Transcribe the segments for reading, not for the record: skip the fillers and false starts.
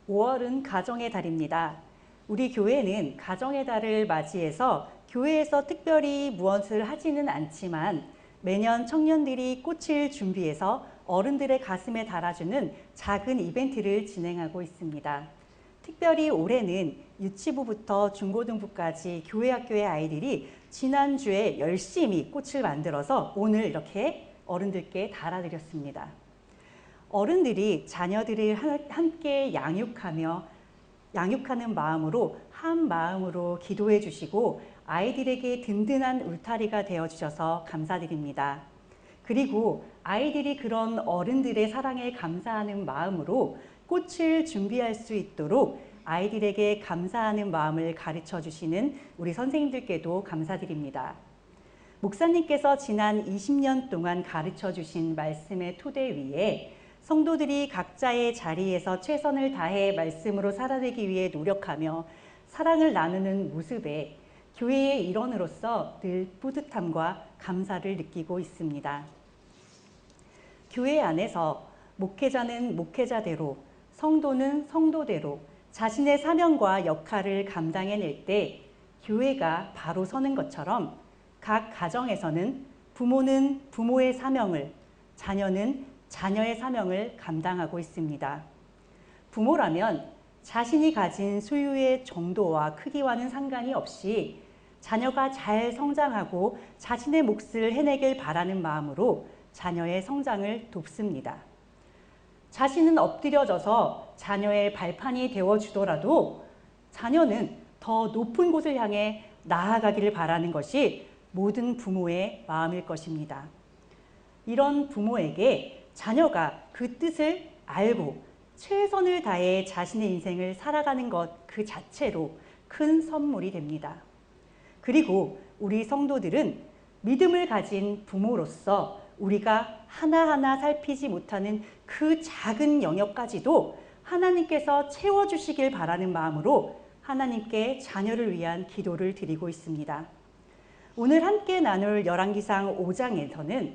5월은 가정의 달입니다. 우리 교회는 가정의 달을 맞이해서 교회에서 특별히 무엇을 하지는 않지만 매년 청년들이 꽃을 준비해서 어른들의 가슴에 달아주는 작은 이벤트를 진행하고 있습니다. 특별히 올해는 유치부부터 중고등부까지 교회 학교의 아이들이 지난주에 열심히 꽃을 만들어서 오늘 이렇게 어른들께 달아드렸습니다. 어른들이 자녀들을 함께 양육하는 마음으로 한 마음으로 기도해 주시고 아이들에게 든든한 울타리가 되어 주셔서 감사드립니다. 그리고 아이들이 그런 어른들의 사랑에 감사하는 마음으로 꽃을 준비할 수 있도록 아이들에게 감사하는 마음을 가르쳐 주시는 우리 선생님들께도 감사드립니다. 목사님께서 지난 20년 동안 가르쳐 주신 말씀의 토대 위에 성도들이 각자의 자리에서 최선을 다해 말씀으로 살아내기 위해 노력하며 사랑을 나누는 모습에 교회의 일원으로서 늘 뿌듯함과 감사를 느끼고 있습니다. 교회 안에서 목회자는 목회자대로, 성도는 성도대로 자신의 사명과 역할을 감당해낼 때 교회가 바로 서는 것처럼 각 가정에서는 부모는 부모의 사명을, 자녀는 자녀의 사명을 감당하고 있습니다. 부모라면 자신이 가진 소유의 정도와 크기와는 상관이 없이 자녀가 잘 성장하고 자신의 몫을 해내길 바라는 마음으로 자녀의 성장을 돕습니다. 자신은 엎드려져서 자녀의 발판이 되어주더라도 자녀는 더 높은 곳을 향해 나아가기를 바라는 것이 모든 부모의 마음일 것입니다. 이런 부모에게 자녀가 그 뜻을 알고 최선을 다해 자신의 인생을 살아가는 것 그 자체로 큰 선물이 됩니다. 그리고 우리 성도들은 믿음을 가진 부모로서 우리가 하나하나 살피지 못하는 그 작은 영역까지도 하나님께서 채워주시길 바라는 마음으로 하나님께 자녀를 위한 기도를 드리고 있습니다. 오늘 함께 나눌 열왕기상 5장에서는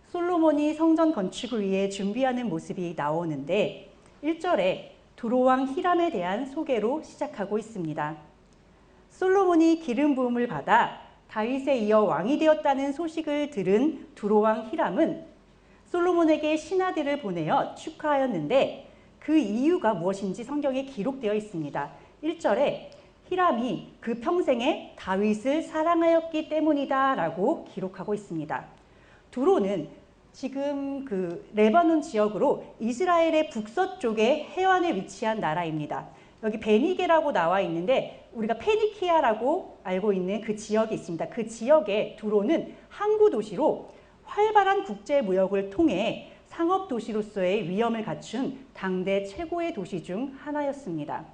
솔로몬이 성전 건축을 위해 준비하는 모습이 나오는데 1절에 두로왕 히람에 대한 소개로 시작하고 있습니다. 솔로몬이 기름 부음을 받아 다윗에 이어 왕이 되었다는 소식을 들은 두로왕 히람은 솔로몬에게 신하들을 보내어 축하하였는데 그 이유가 무엇인지 성경에 기록되어 있습니다. 1절에 히람이 그 평생에 다윗을 사랑하였기 때문이다 라고 기록하고 있습니다. 두로는 지금 그 레바논 지역으로 이스라엘의 북서쪽의 해안에 위치한 나라입니다. 여기 베니게라고 나와 있는데 우리가 페니키아라고 알고 있는 그 지역이 있습니다. 그 지역의 두로는 항구 도시로 활발한 국제 무역을 통해 상업 도시로서의 위엄을 갖춘 당대 최고의 도시 중 하나였습니다.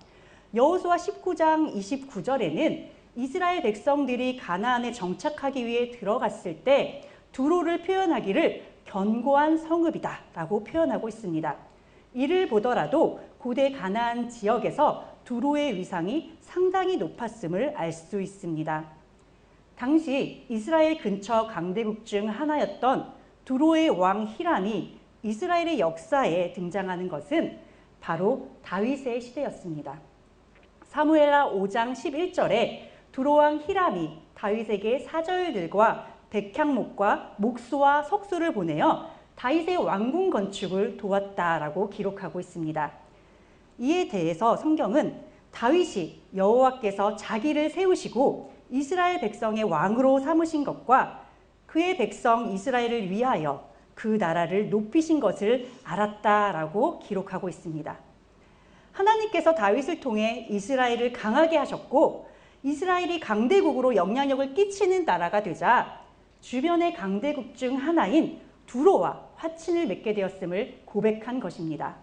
여호수아 19장 29절에는 이스라엘 백성들이 가나안에 정착하기 위해 들어갔을 때 두로를 표현하기를 견고한 성읍이다 라고 표현하고 있습니다. 이를 보더라도 고대 가나안 지역에서 두로의 위상이 상당히 높았음을 알 수 있습니다. 당시 이스라엘 근처 강대국 중 하나였던 두로의 왕 히람이 이스라엘의 역사에 등장하는 것은 바로 다윗의 시대였습니다. 사무엘하 5장 11절에 두로왕 히람이 다윗에게 사절들과 백향목과 목수와 석수를 보내어 다윗의 왕궁 건축을 도왔다라고 기록하고 있습니다. 이에 대해서 성경은 다윗이 여호와께서 자기를 세우시고 이스라엘 백성의 왕으로 삼으신 것과 그의 백성 이스라엘을 위하여 그 나라를 높이신 것을 알았다라고 기록하고 있습니다. 하나님께서 다윗을 통해 이스라엘을 강하게 하셨고 이스라엘이 강대국으로 영향력을 끼치는 나라가 되자 주변의 강대국 중 하나인 두로와 화친을 맺게 되었음을 고백한 것입니다.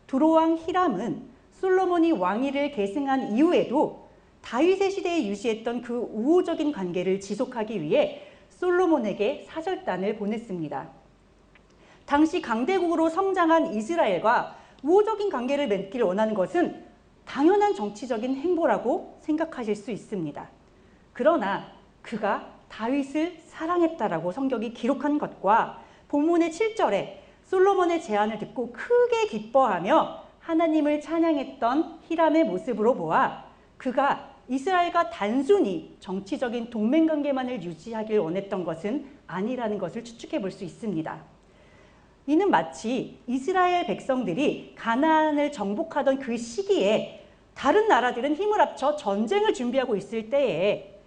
두로왕 히람은 솔로몬이 왕위를 계승한 이후에도 다윗의 시대에 유지했던 그 우호적인 관계를 지속하기 위해 솔로몬에게 사절단을 보냈습니다. 당시 강대국으로 성장한 이스라엘과 우호적인 관계를 맺기를 원하는 것은 당연한 정치적인 행보라고 생각하실 수 있습니다. 그러나 그가 다윗을 사랑했다라고 성경이 기록한 것과 본문의 7절에 솔로몬의 제안을 듣고 크게 기뻐하며 하나님을 찬양했던 히람의 모습으로 보아 그가 이스라엘과 단순히 정치적인 동맹관계만을 유지하길 원했던 것은 아니라는 것을 추측해 볼 수 있습니다. 이는 마치 이스라엘 백성들이 가나안을 정복하던 그 시기에 다른 나라들은 힘을 합쳐 전쟁을 준비하고 있을 때에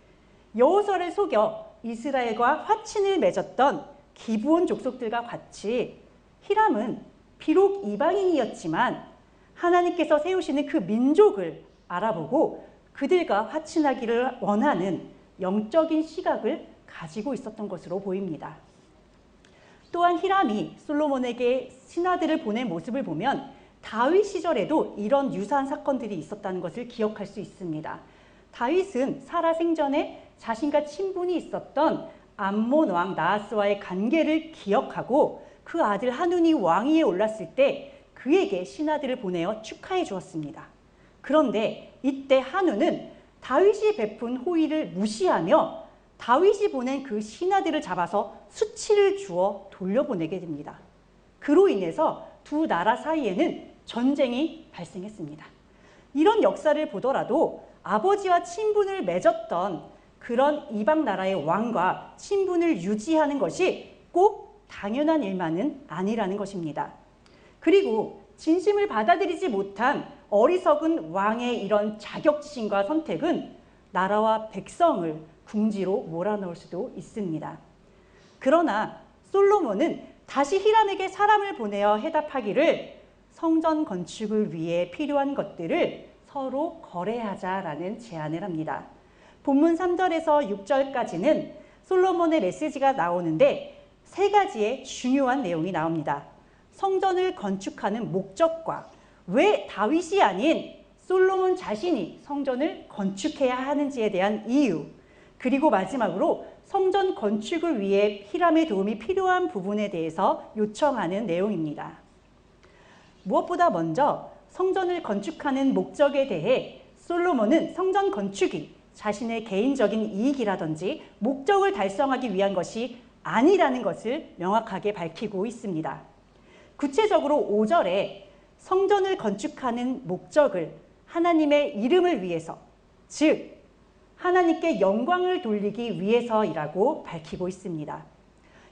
여호수아를 속여 이스라엘과 화친을 맺었던 기브온 족속들과 같이 히람은 비록 이방인이었지만 하나님께서 세우시는 그 민족을 알아보고 그들과 화친하기를 원하는 영적인 시각을 가지고 있었던 것으로 보입니다. 또한 히람이 솔로몬에게 신하들을 보낸 모습을 보면 다윗 시절에도 이런 유사한 사건들이 있었다는 것을 기억할 수 있습니다. 다윗은 사라 생전에 자신과 친분이 있었던 암몬 왕 나하스와의 관계를 기억하고 그 아들 하눈이 왕위에 올랐을 때 그에게 신하들을 보내어 축하해 주었습니다. 그런데 이때 하눈은 다윗이 베푼 호의를 무시하며 다윗이 보낸 그 신하들을 잡아서 수치를 주어 돌려보내게 됩니다. 그로 인해서 두 나라 사이에는 전쟁이 발생했습니다. 이런 역사를 보더라도 아버지와 친분을 맺었던 그런 이방 나라의 왕과 친분을 유지하는 것이 꼭 당연한 일만은 아니라는 것입니다. 그리고 진심을 받아들이지 못한 어리석은 왕의 이런 자격지심과 선택은 나라와 백성을 궁지로 몰아넣을 수도 있습니다. 그러나 솔로몬은 다시 히람에게 사람을 보내어 해답하기를 성전 건축을 위해 필요한 것들을 서로 거래하자라는 제안을 합니다. 본문 3절에서 6절까지는 솔로몬의 메시지가 나오는데 세 가지의 중요한 내용이 나옵니다. 성전을 건축하는 목적과 왜 다윗이 아닌 솔로몬 자신이 성전을 건축해야 하는지에 대한 이유, 그리고 마지막으로 성전 건축을 위해 히람의 도움이 필요한 부분에 대해서 요청하는 내용입니다. 무엇보다 먼저 성전을 건축하는 목적에 대해 솔로몬은 성전 건축이 자신의 개인적인 이익이라든지 목적을 달성하기 위한 것이 아니라는 것을 명확하게 밝히고 있습니다. 구체적으로 5절에 성전을 건축하는 목적을 하나님의 이름을 위해서, 즉 하나님께 영광을 돌리기 위해서이라고 밝히고 있습니다.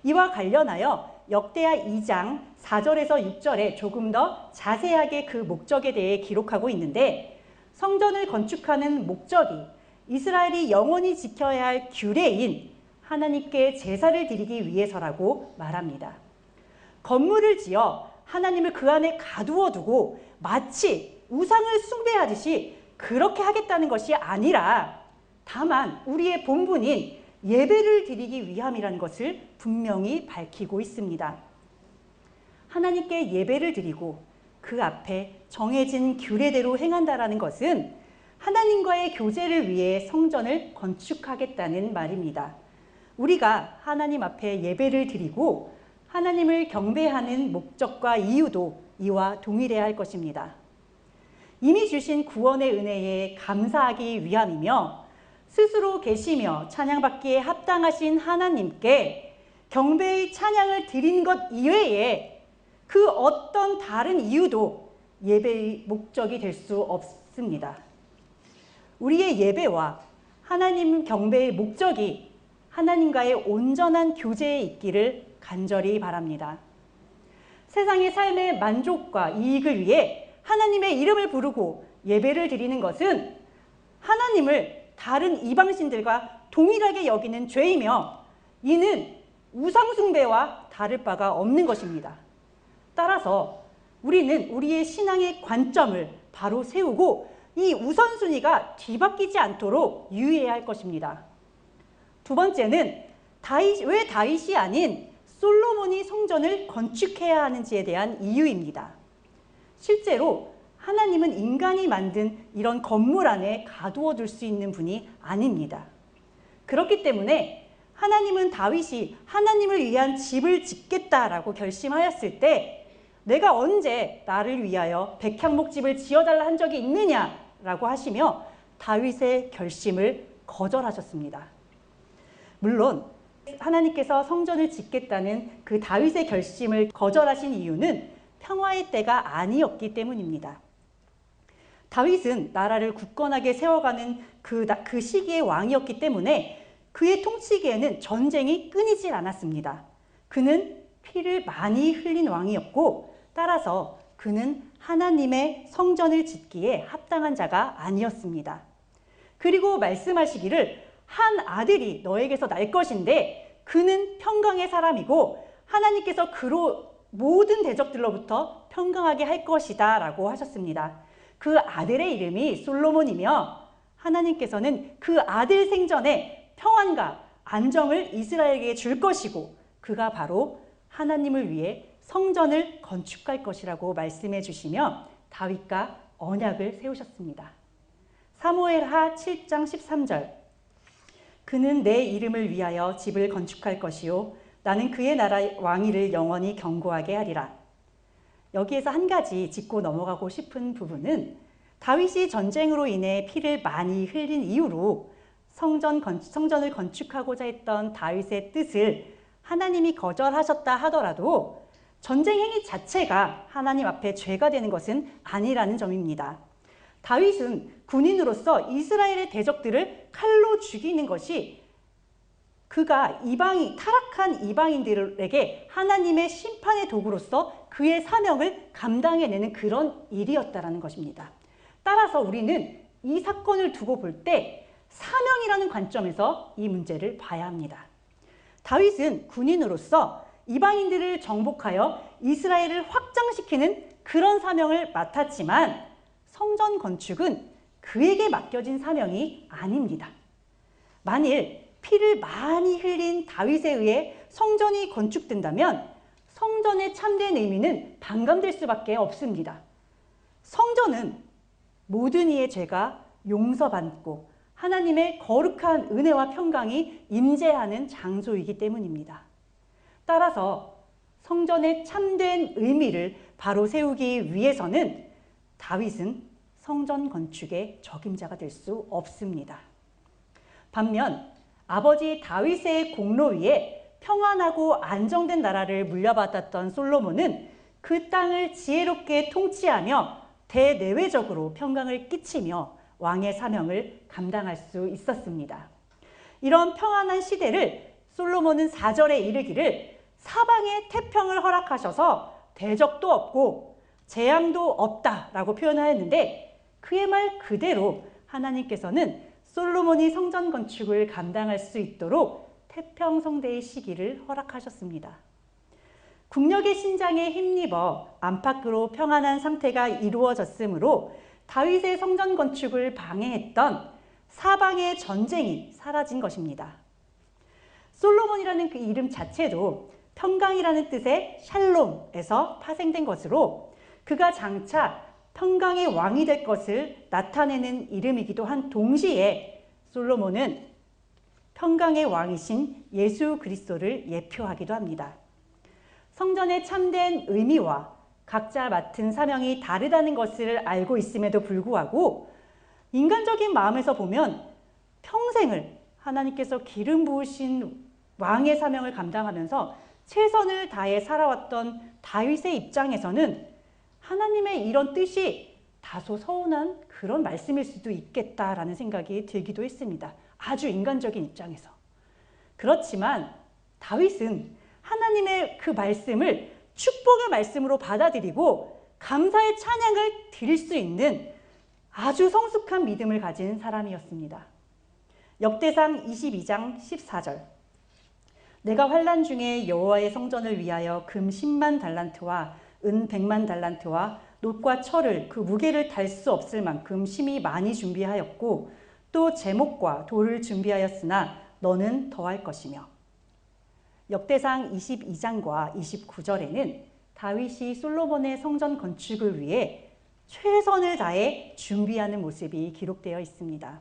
이와 관련하여 역대하 2장 4절에서 6절에 조금 더 자세하게 그 목적에 대해 기록하고 있는데 성전을 건축하는 목적이 이스라엘이 영원히 지켜야 할 규례인 하나님께 제사를 드리기 위해서라고 말합니다. 건물을 지어 하나님을 그 안에 가두어 두고 마치 우상을 숭배하듯이 그렇게 하겠다는 것이 아니라 다만 우리의 본분인 예배를 드리기 위함이라는 것을 분명히 밝히고 있습니다. 하나님께 예배를 드리고 그 앞에 정해진 규례대로 행한다라는 것은 하나님과의 교제를 위해 성전을 건축하겠다는 말입니다. 우리가 하나님 앞에 예배를 드리고 하나님을 경배하는 목적과 이유도 이와 동일해야 할 것입니다. 이미 주신 구원의 은혜에 감사하기 위함이며 스스로 계시며 찬양받기에 합당하신 하나님께 경배의 찬양을 드린 것 이외에 그 어떤 다른 이유도 예배의 목적이 될 수 없습니다. 우리의 예배와 하나님 경배의 목적이 하나님과의 온전한 교제에 있기를 간절히 바랍니다. 세상의 삶의 만족과 이익을 위해 하나님의 이름을 부르고 예배를 드리는 것은 하나님을 다른 이방신들과 동일하게 여기는 죄이며 이는 우상숭배와 다를 바가 없는 것입니다. 따라서 우리는 우리의 신앙의 관점을 바로 세우고 이 우선순위가 뒤바뀌지 않도록 유의해야 할 것입니다. 두 번째는 왜 다윗이 아닌 솔로몬이 성전을 건축해야 하는지에 대한 이유입니다. 실제로 하나님은 인간이 만든 이런 건물 안에 가두어 둘 수 있는 분이 아닙니다. 그렇기 때문에 하나님은 다윗이 하나님을 위한 집을 짓겠다라고 결심하였을 때 내가 언제 나를 위하여 백향목집을 지어달라 한 적이 있느냐라고 하시며 다윗의 결심을 거절하셨습니다. 물론 하나님께서 성전을 짓겠다는 그 다윗의 결심을 거절하신 이유는 평화의 때가 아니었기 때문입니다. 다윗은 나라를 굳건하게 세워가는 그 시기의 왕이었기 때문에 그의 통치기에는 전쟁이 끊이질 않았습니다. 그는 피를 많이 흘린 왕이었고 따라서 그는 하나님의 성전을 짓기에 합당한 자가 아니었습니다. 그리고 말씀하시기를 한 아들이 너에게서 날 것인데 그는 평강의 사람이고 하나님께서 그로 모든 대적들로부터 평강하게 할 것이다 라고 하셨습니다. 그 아들의 이름이 솔로몬이며 하나님께서는 그 아들 생전에 평안과 안정을 이스라엘에게 줄 것이고 그가 바로 하나님을 위해 성전을 건축할 것이라고 말씀해 주시며 다윗과 언약을 세우셨습니다. 사무엘하 7장 13절 그는 내 이름을 위하여 집을 건축할 것이요 나는 그의 나라 왕위를 영원히 경고하게 하리라. 여기에서 한 가지 짚고 넘어가고 싶은 부분은 다윗이 전쟁으로 인해 피를 많이 흘린 이후로 성전을 건축하고자 했던 다윗의 뜻을 하나님이 거절하셨다 하더라도 전쟁 행위 자체가 하나님 앞에 죄가 되는 것은 아니라는 점입니다. 다윗은 군인으로서 이스라엘의 대적들을 칼로 죽이는 것이 그가 타락한 이방인들에게 하나님의 심판의 도구로서 그의 사명을 감당해내는 그런 일이었다라는 것입니다. 따라서 우리는 이 사건을 두고 볼 때 사명이라는 관점에서 이 문제를 봐야 합니다. 다윗은 군인으로서 이방인들을 정복하여 이스라엘을 확장시키는 그런 사명을 맡았지만 성전 건축은 그에게 맡겨진 사명이 아닙니다. 만일 피를 많이 흘린 다윗에 의해 성전이 건축된다면 성전의 참된 의미는 반감될 수밖에 없습니다. 성전은 모든 이의 죄가 용서받고 하나님의 거룩한 은혜와 평강이 임재하는 장소이기 때문입니다. 따라서 성전의 참된 의미를 바로 세우기 위해서는 다윗은 성전 건축의 적임자가 될 수 없습니다. 반면 아버지 다윗의 공로 위에 평안하고 안정된 나라를 물려받았던 솔로몬은 그 땅을 지혜롭게 통치하며 대내외적으로 평강을 끼치며 왕의 사명을 감당할 수 있었습니다. 이런 평안한 시대를 솔로몬은 4절에 이르기를 사방에 태평을 허락하셔서 대적도 없고 재앙도 없다라고 표현하였는데 그의 말 그대로 하나님께서는 솔로몬이 성전 건축을 감당할 수 있도록 태평성대의 시기를 허락하셨습니다. 국력의 신장에 힘입어 안팎으로 평안한 상태가 이루어졌으므로 다윗의 성전 건축을 방해했던 사방의 전쟁이 사라진 것입니다. 솔로몬이라는 그 이름 자체도 평강이라는 뜻의 샬롬에서 파생된 것으로 그가 장차 평강의 왕이 될 것을 나타내는 이름이기도 한 동시에 솔로몬은 평강의 왕이신 예수 그리스도를 예표하기도 합니다. 성전의 참된 의미와 각자 맡은 사명이 다르다는 것을 알고 있음에도 불구하고 인간적인 마음에서 보면 평생을 하나님께서 기름 부으신 왕의 사명을 감당하면서 최선을 다해 살아왔던 다윗의 입장에서는 하나님의 이런 뜻이 다소 서운한 그런 말씀일 수도 있겠다라는 생각이 들기도 했습니다. 아주 인간적인 입장에서. 그렇지만 다윗은 하나님의 그 말씀을 축복의 말씀으로 받아들이고 감사의 찬양을 드릴 수 있는 아주 성숙한 믿음을 가진 사람이었습니다. 역대상 22장 14절 내가 환난 중에 여호와의 성전을 위하여 금 10만 달란트와 은 100만 달란트와 놋과 철을 그 무게를 달 수 없을 만큼 심히 많이 준비하였고 또 제목과 돌을 준비하였으나 너는 더할 것이며 역대상 22장과 29절에는 다윗이 솔로몬의 성전 건축을 위해 최선을 다해 준비하는 모습이 기록되어 있습니다.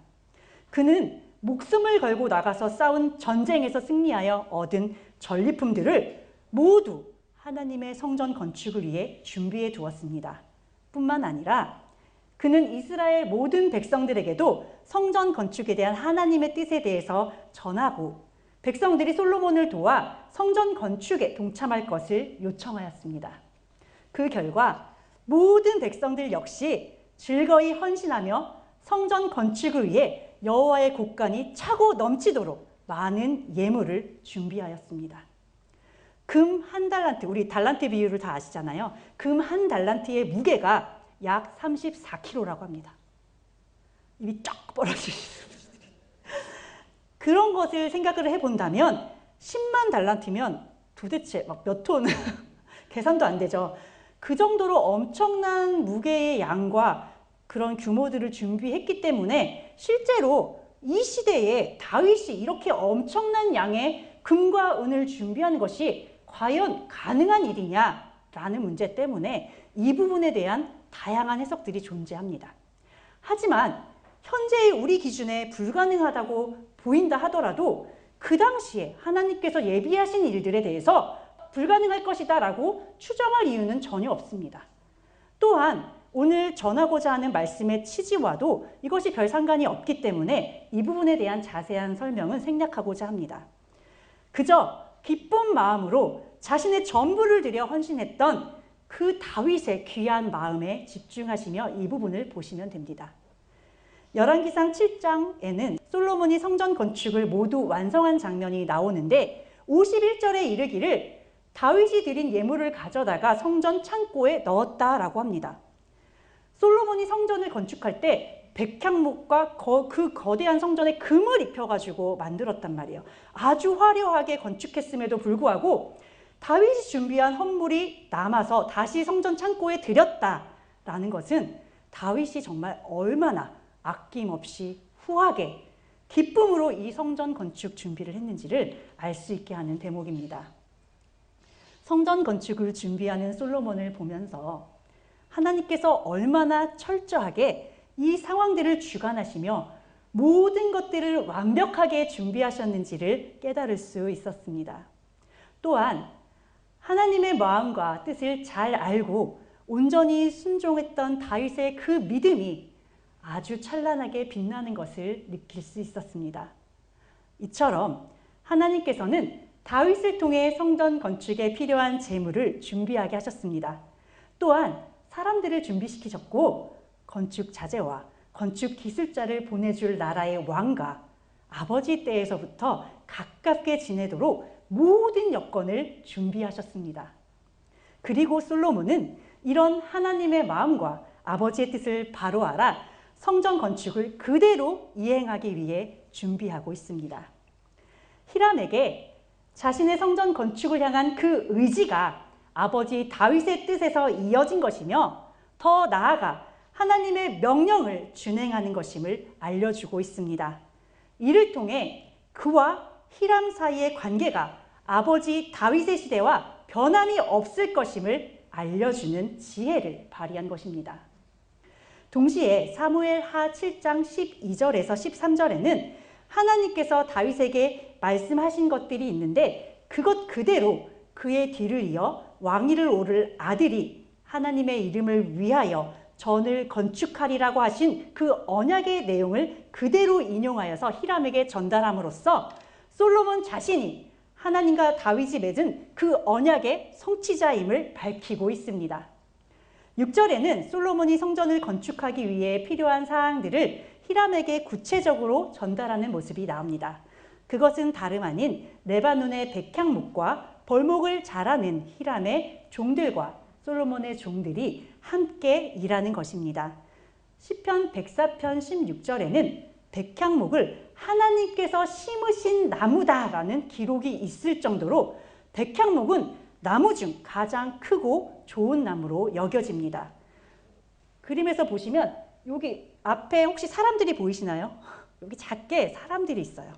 그는 목숨을 걸고 나가서 싸운 전쟁에서 승리하여 얻은 전리품들을 모두 하나님의 성전 건축을 위해 준비해 두었습니다. 뿐만 아니라 그는 이스라엘 모든 백성들에게도 성전 건축에 대한 하나님의 뜻에 대해서 전하고 백성들이 솔로몬을 도와 성전 건축에 동참할 것을 요청하였습니다. 그 결과 모든 백성들 역시 즐거이 헌신하며 성전 건축을 위해 여호와의 곳간이 차고 넘치도록 많은 예물을 준비하였습니다. 금 한 달란트, 우리 달란트 비율을 다 아시잖아요. 금 한 달란트의 무게가 약 34kg라고 합니다. 입이 쫙 벌어지시는 분들이. 그런 것을 생각을 해본다면 10만 달란트면 도대체 막 몇 톤 계산도 안 되죠. 그 정도로 엄청난 무게의 양과 그런 규모들을 준비했기 때문에 실제로 이 시대에 다윗이 이렇게 엄청난 양의 금과 은을 준비한 것이 과연 가능한 일이냐라는 문제 때문에 이 부분에 대한 다양한 해석들이 존재합니다. 하지만 현재의 우리 기준에 불가능하다고 보인다 하더라도 그 당시에 하나님께서 예비하신 일들에 대해서 불가능할 것이다 라고 추정할 이유는 전혀 없습니다. 또한 오늘 전하고자 하는 말씀의 취지와도 이것이 별 상관이 없기 때문에 이 부분에 대한 자세한 설명은 생략하고자 합니다. 그저 기쁜 마음으로 자신의 전부를 들여 헌신했던 그 다윗의 귀한 마음에 집중하시며 이 부분을 보시면 됩니다. 열왕기상 7장에는 솔로몬이 성전 건축을 모두 완성한 장면이 나오는데 51절에 이르기를 다윗이 드린 예물을 가져다가 성전 창고에 넣었다라고 합니다. 솔로몬이 성전을 건축할 때 백향목과 그 거대한 성전에 금을 입혀가지고 만들었단 말이에요. 아주 화려하게 건축했음에도 불구하고 다윗이 준비한 헌물이 남아서 다시 성전 창고에 들였다라는 것은 다윗이 정말 얼마나 아낌없이 후하게 기쁨으로 이 성전 건축 준비를 했는지를 알 수 있게 하는 대목입니다. 성전 건축을 준비하는 솔로몬을 보면서 하나님께서 얼마나 철저하게 이 상황들을 주관하시며 모든 것들을 완벽하게 준비하셨는지를 깨달을 수 있었습니다. 또한 하나님의 마음과 뜻을 잘 알고 온전히 순종했던 다윗의 그 믿음이 아주 찬란하게 빛나는 것을 느낄 수 있었습니다. 이처럼 하나님께서는 다윗을 통해 성전 건축에 필요한 재물을 준비하게 하셨습니다. 또한 사람들을 준비시키셨고 건축 자재와 건축 기술자를 보내줄 나라의 왕과 아버지 때에서부터 가깝게 지내도록 모든 여건을 준비하셨습니다. 그리고 솔로몬은 이런 하나님의 마음과 아버지의 뜻을 바로 알아 성전 건축을 그대로 이행하기 위해 준비하고 있습니다. 히람에게 자신의 성전 건축을 향한 그 의지가 아버지 다윗의 뜻에서 이어진 것이며 더 나아가 하나님의 명령을 준행하는 것임을 알려주고 있습니다. 이를 통해 그와 히람 사이의 관계가 아버지 다윗의 시대와 변함이 없을 것임을 알려주는 지혜를 발휘한 것입니다. 동시에 사무엘하 7장 12절에서 13절에는 하나님께서 다윗에게 말씀하신 것들이 있는데 그것 그대로 그의 뒤를 이어 왕위를 오를 아들이 하나님의 이름을 위하여 전을 건축하리라고 하신 그 언약의 내용을 그대로 인용하여서 히람에게 전달함으로써 솔로몬 자신이 하나님과 다윗이 맺은 그 언약의 성취자임을 밝히고 있습니다. 6절에는 솔로몬이 성전을 건축하기 위해 필요한 사항들을 히람에게 구체적으로 전달하는 모습이 나옵니다. 그것은 다름 아닌 레바논의 백향목과 벌목을 잘하는 히람의 종들과 솔로몬의 종들이 함께 일하는 것입니다. 시편 104편 16절에는 백향목을 하나님께서 심으신 나무다라는 기록이 있을 정도로 백향목은 나무 중 가장 크고 좋은 나무로 여겨집니다. 그림에서 보시면 여기 앞에 혹시 사람들이 보이시나요? 여기 작게 사람들이 있어요.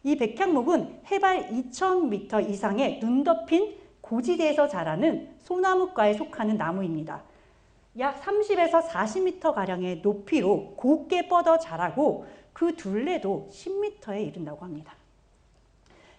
이 백향목은 해발 2000m 이상의 눈 덮인 고지대에서 자라는 소나무과에 속하는 나무입니다. 약 30에서 40m가량의 높이로 곱게 뻗어 자라고 그 둘레도 10m에 이른다고 합니다.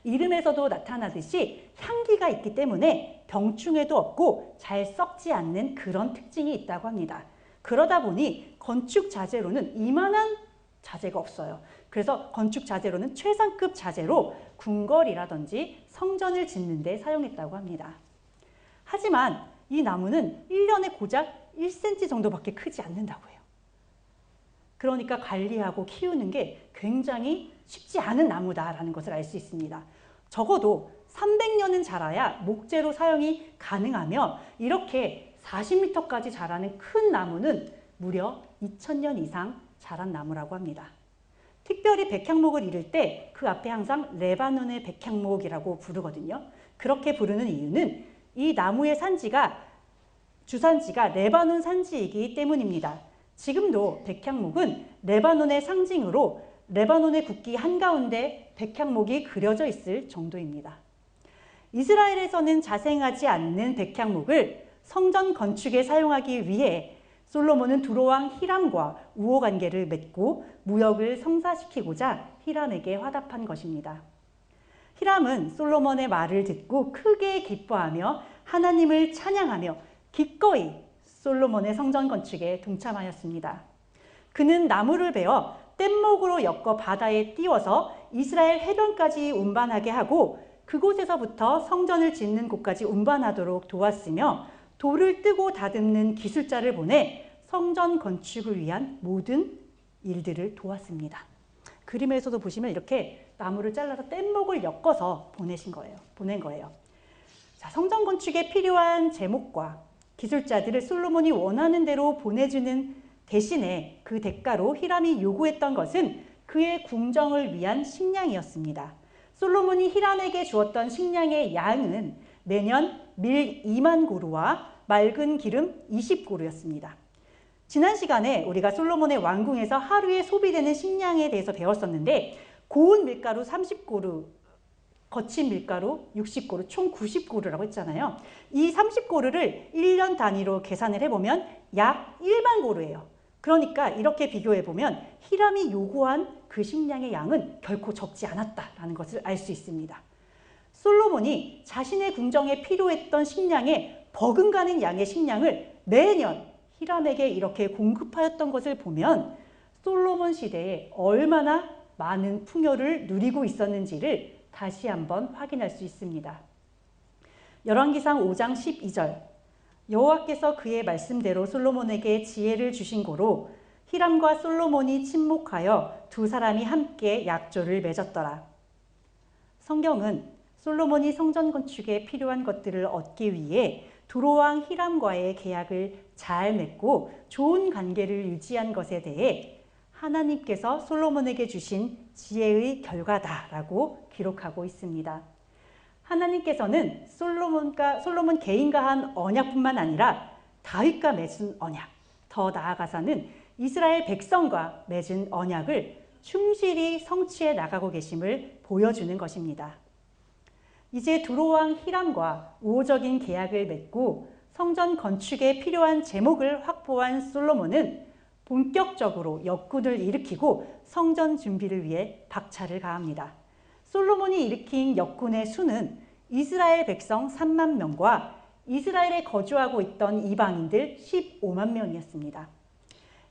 이름에서도 나타나듯이 향기가 있기 때문에 병충해도 없고 잘 썩지 않는 그런 특징이 있다고 합니다. 그러다 보니 건축 자재로는 이만한 자재가 없어요. 그래서 건축 자재로는 최상급 자재로 궁궐이라든지 성전을 짓는 데 사용했다고 합니다. 하지만 이 나무는 1년에 고작 1cm 정도밖에 크지 않는다고 해요. 그러니까 관리하고 키우는 게 굉장히 쉽지 않은 나무다라는 것을 알 수 있습니다. 적어도 300년은 자라야 목재로 사용이 가능하며 이렇게 40m까지 자라는 큰 나무는 무려 2000년 이상 자란 나무라고 합니다. 특별히 백향목을 이룰 때 그 앞에 항상 레바논의 백향목이라고 부르거든요. 그렇게 부르는 이유는 이 나무의 주산지가 레바논 산지이기 때문입니다. 지금도 백향목은 레바논의 상징으로 레바논의 국기 한가운데 백향목이 그려져 있을 정도입니다. 이스라엘에서는 자생하지 않는 백향목을 성전 건축에 사용하기 위해 솔로몬은 두로왕 히람과 우호관계를 맺고 무역을 성사시키고자 히람에게 화답한 것입니다. 히람은 솔로몬의 말을 듣고 크게 기뻐하며 하나님을 찬양하며 기꺼이 솔로몬의 성전 건축에 동참하였습니다. 그는 나무를 베어 뗏목으로 엮어 바다에 띄워서 이스라엘 해변까지 운반하게 하고 그곳에서부터 성전을 짓는 곳까지 운반하도록 도왔으며 돌을 뜨고 다듬는 기술자를 보내 성전 건축을 위한 모든 일들을 도왔습니다. 그림에서도 보시면 이렇게 나무를 잘라서 뗏목을 엮어서 보낸 거예요. 자, 성전 건축에 필요한 제목과 기술자들을 솔로몬이 원하는 대로 보내주는 대신에 그 대가로 히람이 요구했던 것은 그의 궁정을 위한 식량이었습니다. 솔로몬이 히람에게 주었던 식량의 양은 매년 밀 2만 고루와 맑은 기름 20고루였습니다. 지난 시간에 우리가 솔로몬의 왕궁에서 하루에 소비되는 식량에 대해서 배웠었는데 고운 밀가루 30고루, 거친 밀가루 60고루, 총 90고루라고 했잖아요. 이 30고루를 1년 단위로 계산을 해보면 약 1만 고루예요. 그러니까 이렇게 비교해보면 히람이 요구한 그 식량의 양은 결코 적지 않았다라는 것을 알 수 있습니다. 솔로몬이 자신의 궁정에 필요했던 식량의 버금가는 양의 식량을 매년 히람에게 이렇게 공급하였던 것을 보면 솔로몬 시대에 얼마나 많은 풍요를 누리고 있었는지를 다시 한번 확인할 수 있습니다. 열왕기상 5장 12절 여호와께서 그의 말씀대로 솔로몬에게 지혜를 주신 고로 히람과 솔로몬이 친목하여 두 사람이 함께 약조를 맺었더라. 성경은 솔로몬이 성전 건축에 필요한 것들을 얻기 위해 두로왕 히람과의 계약을 잘 맺고 좋은 관계를 유지한 것에 대해 하나님께서 솔로몬에게 주신 지혜의 결과다라고 기록하고 있습니다. 하나님께서는 솔로몬 개인과 한 언약뿐만 아니라 다윗과 맺은 언약, 더 나아가서는 이스라엘 백성과 맺은 언약을 충실히 성취해 나가고 계심을 보여주는 것입니다. 이제 두로왕 히람과 우호적인 계약을 맺고 성전 건축에 필요한 제목을 확보한 솔로몬은 본격적으로 역군을 일으키고 성전 준비를 위해 박차를 가합니다. 솔로몬이 일으킨 역군의 수는 이스라엘 백성 3만 명과 이스라엘에 거주하고 있던 이방인들 15만 명이었습니다.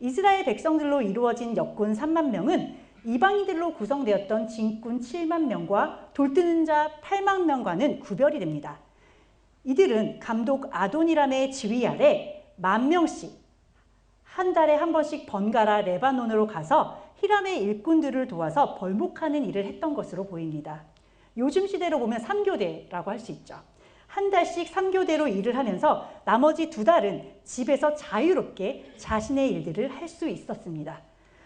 이스라엘 백성들로 이루어진 역군 3만 명은 이방인들로 구성되었던 진군 7만 명과 돌뜨는 자 8만 명과는 구별이 됩니다. 이들은 감독 아도니람의 지휘 아래 10,000명씩 한 달에 한 번씩 번갈아 레바논으로 가서 히람의 일꾼들을 도와서 벌목하는 일을 했던 것으로 보입니다. 요즘 시대로 보면 3교대라고 할 수 있죠. 한 달씩 3교대로 일을 하면서 나머지 2달은 집에서 자유롭게 자신의 일들을 할 수 있었습니다.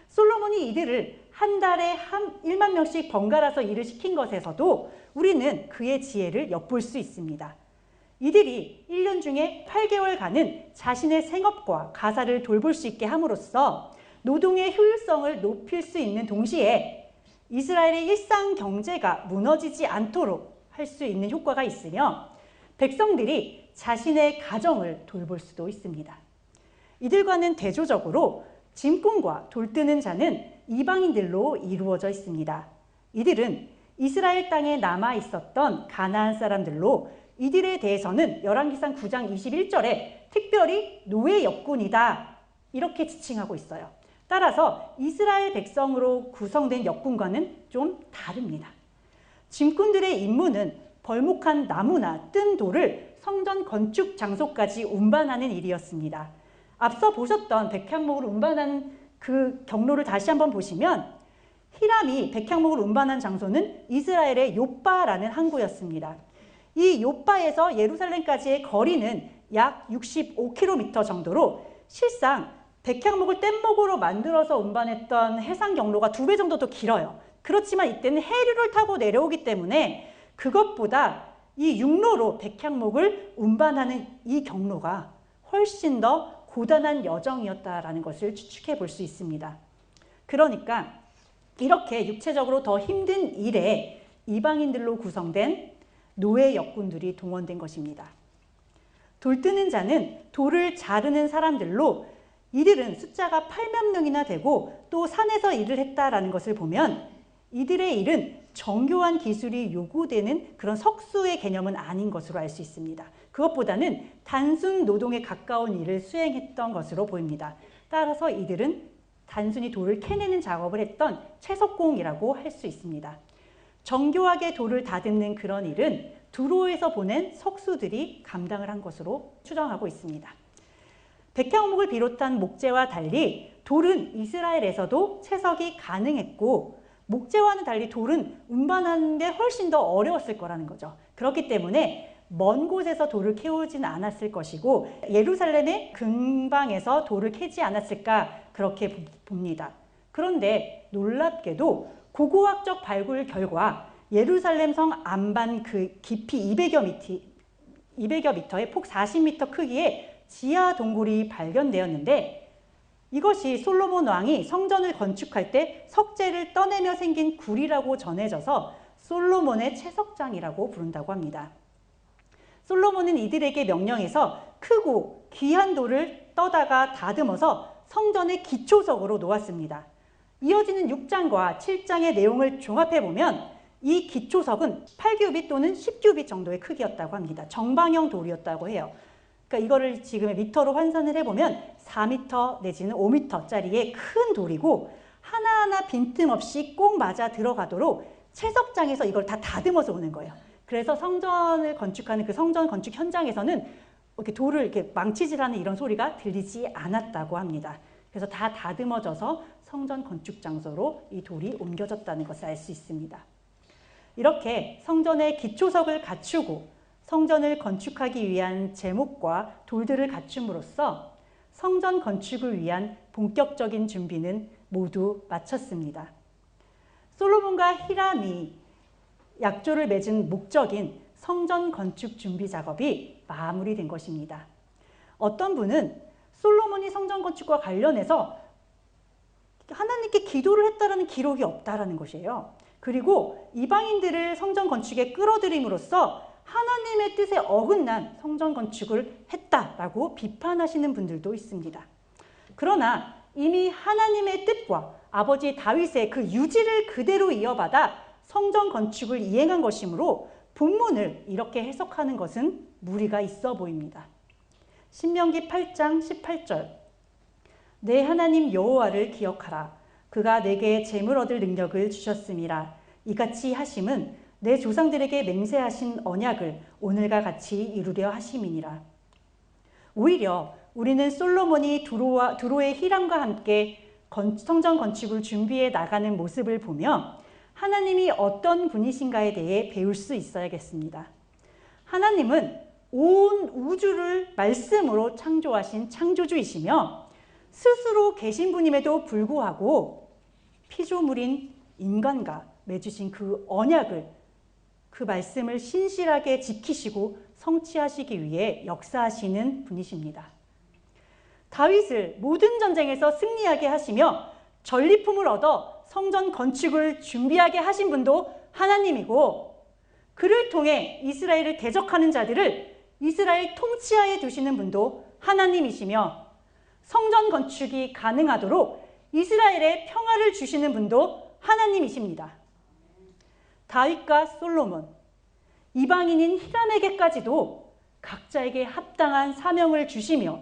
솔로몬이 이들을 한 달에 1만 명씩 번갈아서 일을 시킨 것에서도 우리는 그의 지혜를 엿볼 수 있습니다. 이들이 1년 중에 8개월간은 자신의 생업과 가사를 돌볼 수 있게 함으로써 노동의 효율성을 높일 수 있는 동시에 이스라엘의 일상 경제가 무너지지 않도록 할 수 있는 효과가 있으며 백성들이 자신의 가정을 돌볼 수도 있습니다. 이들과는 대조적으로 짐꾼과 돌뜨는 자는 이방인들로 이루어져 있습니다. 이들은 이스라엘 땅에 남아 있었던 가나안 사람들로 이들에 대해서는 열왕기상 9장 21절에 특별히 노예 역군이다 이렇게 지칭하고 있어요. 따라서 이스라엘 백성으로 구성된 역군과는 좀 다릅니다. 짐꾼들의 임무는 벌목한 나무나 뜬 돌을 성전 건축 장소까지 운반하는 일이었습니다. 앞서 보셨던 백향목을 운반한 그 경로를 다시 한번 보시면 히람이 백향목을 운반한 장소는 이스라엘의 욥바라는 항구였습니다. 이 욥바에서 예루살렘까지의 거리는 약 65km 정도로 실상 백향목을 뗏목으로 만들어서 운반했던 해상 경로가 2배 정도 더 길어요. 그렇지만 이때는 해류를 타고 내려오기 때문에 그것보다 이 육로로 백향목을 운반하는 이 경로가 훨씬 더 고단한 여정이었다라는 것을 추측해 볼 수 있습니다. 그러니까 이렇게 육체적으로 더 힘든 일에 이방인들로 구성된 노예 역군들이 동원된 것입니다. 돌 뜨는 자는 돌을 자르는 사람들로 이들은 숫자가 8만 명이나 되고 또 산에서 일을 했다라는 것을 보면 이들의 일은 정교한 기술이 요구되는 그런 석수의 개념은 아닌 것으로 알 수 있습니다. 그것보다는 단순 노동에 가까운 일을 수행했던 것으로 보입니다. 따라서 이들은 단순히 돌을 캐내는 작업을 했던 채석공이라고 할 수 있습니다. 정교하게 돌을 다듬는 그런 일은 두로에서 보낸 석수들이 감당을 한 것으로 추정하고 있습니다. 백향목을 비롯한 목재와 달리 돌은 이스라엘에서도 채석이 가능했고 목재와는 달리 돌은 운반하는 데 훨씬 더 어려웠을 거라는 거죠. 그렇기 때문에 먼 곳에서 돌을 캐오지는 않았을 것이고 예루살렘의 근방에서 돌을 캐지 않았을까 그렇게 봅니다. 그런데 놀랍게도 고고학적 발굴 결과 예루살렘 성 안반 그 깊이 200여 미터의 폭 40m 크기의 지하 동굴이 발견되었는데 이것이 솔로몬 왕이 성전을 건축할 때 석재를 떠내며 생긴 굴이라고 전해져서 솔로몬의 채석장이라고 부른다고 합니다. 솔로몬은 이들에게 명령해서 크고 귀한 돌을 떠다가 다듬어서 성전의 기초석으로 놓았습니다. 이어지는 6장과 7장의 내용을 종합해보면 이 기초석은 8규빗 또는 10규빗 정도의 크기였다고 합니다. 정방형 돌이었다고 해요. 그러니까 이거를 지금의 미터로 환산을 해보면 4m 내지는 5m짜리의 큰 돌이고 하나하나 빈틈없이 꼭 맞아 들어가도록 채석장에서 이걸 다 다듬어서 오는 거예요. 그래서 성전을 건축하는 그 성전 건축 현장에서는 이렇게 돌을 이렇게 망치질하는 이런 소리가 들리지 않았다고 합니다. 그래서 다 다듬어져서 성전 건축 장소로 이 돌이 옮겨졌다는 것을 알 수 있습니다. 이렇게 성전의 기초석을 갖추고 성전을 건축하기 위한 제목과 돌들을 갖춤으로써 성전 건축을 위한 본격적인 준비는 모두 마쳤습니다. 솔로몬과 히람이 약조를 맺은 목적인 성전 건축 준비 작업이 마무리된 것입니다. 어떤 분은 솔로몬이 성전 건축과 관련해서 하나님께 기도를 했다라는 기록이 없다라는 것이에요. 그리고 이방인들을 성전 건축에 끌어들임으로써 하나님의 뜻에 어긋난 성전 건축을 했다라고 비판하시는 분들도 있습니다. 그러나 이미 하나님의 뜻과 아버지 다윗의 그 유지를 그대로 이어받아 성전 건축을 이행한 것이므로 본문을 이렇게 해석하는 것은 무리가 있어 보입니다. 신명기 8장 18절 내 하나님 여호와를 기억하라. 그가 내게 재물 얻을 능력을 주셨음이라. 이같이 하심은 내 조상들에게 맹세하신 언약을 오늘과 같이 이루려 하심이니라. 오히려 우리는 솔로몬이 두로의 히람과 함께 성전 건축을 준비해 나가는 모습을 보며 하나님이 어떤 분이신가에 대해 배울 수 있어야겠습니다. 하나님은 온 우주를 말씀으로 창조하신 창조주이시며 스스로 계신 분임에도 불구하고 피조물인 인간과 맺으신 그 언약을 그 말씀을 신실하게 지키시고 성취하시기 위해 역사하시는 분이십니다. 다윗을 모든 전쟁에서 승리하게 하시며 전리품을 얻어 성전 건축을 준비하게 하신 분도 하나님이고 그를 통해 이스라엘을 대적하는 자들을 이스라엘 통치하에 두시는 분도 하나님이시며 성전 건축이 가능하도록 이스라엘에 평화를 주시는 분도 하나님이십니다. 다윗과 솔로몬, 이방인인 히람에게까지도 각자에게 합당한 사명을 주시며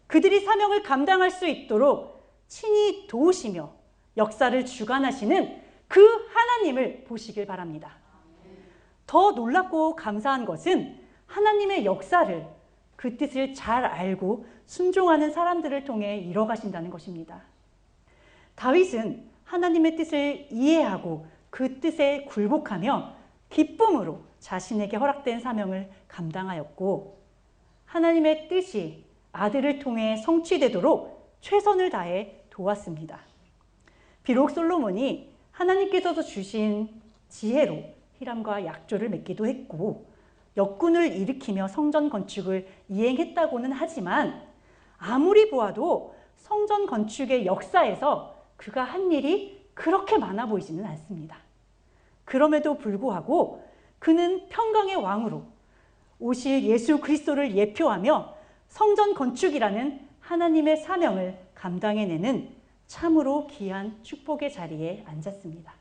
그들이 사명을 감당할 수 있도록 친히 도우시며 역사를 주관하시는 그 하나님을 보시길 바랍니다. 더 놀랍고 감사한 것은 하나님의 역사를, 그 뜻을 잘 알고 순종하는 사람들을 통해 이뤄가신다는 것입니다. 다윗은 하나님의 뜻을 이해하고 그 뜻에 굴복하며 기쁨으로 자신에게 허락된 사명을 감당하였고, 하나님의 뜻이 아들을 통해 성취되도록 최선을 다해 도왔습니다. 비록 솔로몬이 하나님께서도 주신 지혜로 히람과 약조를 맺기도 했고 역군을 일으키며 성전 건축을 이행했다고는 하지만, 아무리 보아도 성전 건축의 역사에서 그가 한 일이 그렇게 많아 보이지는 않습니다. 그럼에도 불구하고 그는 평강의 왕으로 오실 예수 그리스도를 예표하며 성전 건축이라는 하나님의 사명을 감당해내는 참으로 귀한 축복의 자리에 앉았습니다.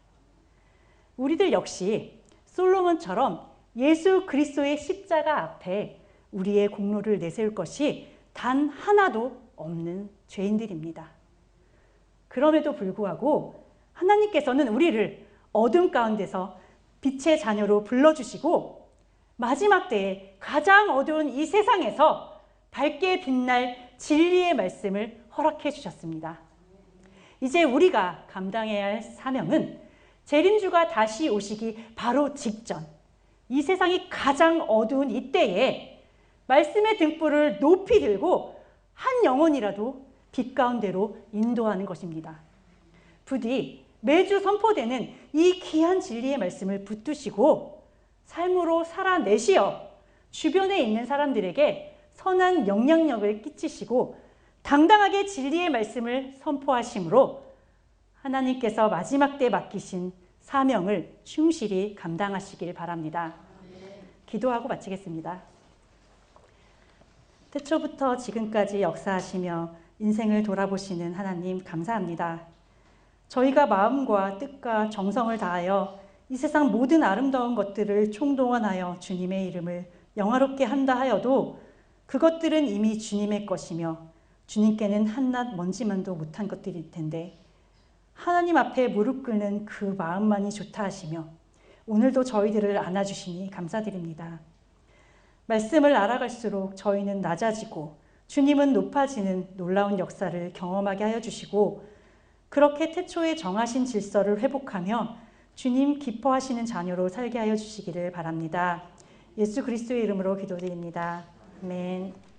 우리들 역시 솔로몬처럼 예수 그리스도의 십자가 앞에 우리의 공로를 내세울 것이 단 하나도 없는 죄인들입니다. 그럼에도 불구하고 하나님께서는 우리를 어둠 가운데서 빛의 자녀로 불러주시고 마지막 때에 가장 어두운 이 세상에서 밝게 빛날 진리의 말씀을 허락해 주셨습니다. 이제 우리가 감당해야 할 사명은 재림주가 다시 오시기 바로 직전, 이 세상이 가장 어두운 이때에 말씀의 등불을 높이 들고 한 영혼이라도 빛 가운데로 인도하는 것입니다. 부디 매주 선포되는 이 귀한 진리의 말씀을 붙드시고 삶으로 살아내시어 주변에 있는 사람들에게 선한 영향력을 끼치시고 당당하게 진리의 말씀을 선포하심으로 하나님께서 마지막 때 맡기신 사명을 충실히 감당하시길 바랍니다. 기도하고 마치겠습니다. 태초부터 지금까지 역사하시며 인생을 돌아보시는 하나님 감사합니다. 저희가 마음과 뜻과 정성을 다하여 이 세상 모든 아름다운 것들을 총동원하여 주님의 이름을 영화롭게 한다 하여도 그것들은 이미 주님의 것이며 주님께는 한낱 먼지만도 못한 것들일 텐데, 하나님 앞에 무릎 꿇는 그 마음만이 좋다 하시며 오늘도 저희들을 안아주시니 감사드립니다. 말씀을 알아갈수록 저희는 낮아지고 주님은 높아지는 놀라운 역사를 경험하게 하여 주시고, 그렇게 태초에 정하신 질서를 회복하며 주님 기뻐하시는 자녀로 살게 하여 주시기를 바랍니다. 예수 그리스도의 이름으로 기도드립니다. 아멘.